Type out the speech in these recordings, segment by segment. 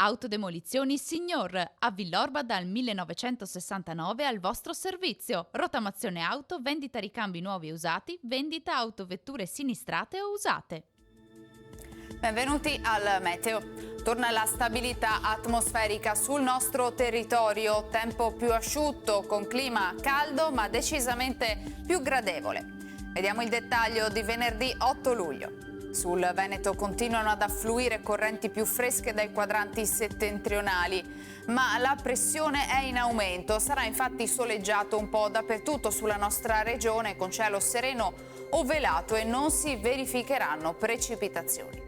Autodemolizioni Signor, a Villorba dal 1969 al vostro servizio. Rottamazione auto, vendita ricambi nuovi e usati, vendita autovetture sinistrate o usate. Benvenuti al Meteo. Torna la stabilità atmosferica sul nostro territorio, tempo più asciutto con clima caldo ma decisamente più gradevole. Vediamo il dettaglio di venerdì 8 luglio. Sul Veneto continuano ad affluire correnti più fresche dai quadranti settentrionali, ma la pressione è in aumento. Sarà infatti soleggiato un po' dappertutto sulla nostra regione con cielo sereno o velato e non si verificheranno precipitazioni.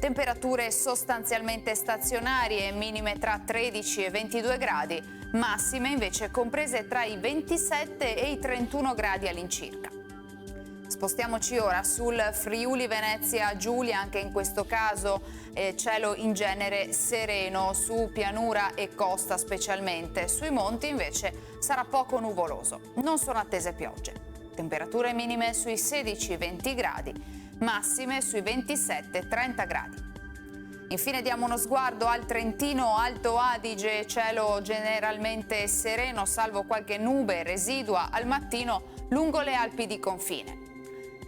Temperature sostanzialmente stazionarie, minime tra 13 e 22 gradi, massime invece comprese tra i 27 e i 31 gradi all'incirca. Spostiamoci ora sul Friuli Venezia Giulia, anche in questo caso cielo in genere sereno su pianura e costa specialmente. Sui monti invece sarà poco nuvoloso, non sono attese piogge. Temperature minime sui 16-20 gradi, massime sui 27-30 gradi. Infine diamo uno sguardo al Trentino Alto Adige, cielo generalmente sereno salvo qualche nube residua al mattino lungo le Alpi di confine.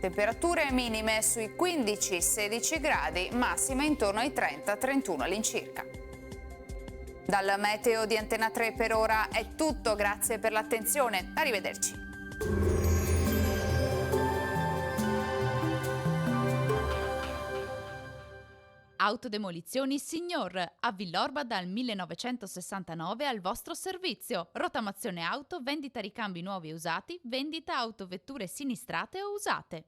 Temperature minime sui 15-16 gradi, massime intorno ai 30-31 all'incirca. Dal meteo di Antena 3 per ora è tutto, grazie per l'attenzione, arrivederci. Autodemolizioni Signor, a Villorba dal 1969 al vostro servizio. Rottamazione auto, vendita ricambi nuovi e usati, vendita autovetture sinistrate o usate.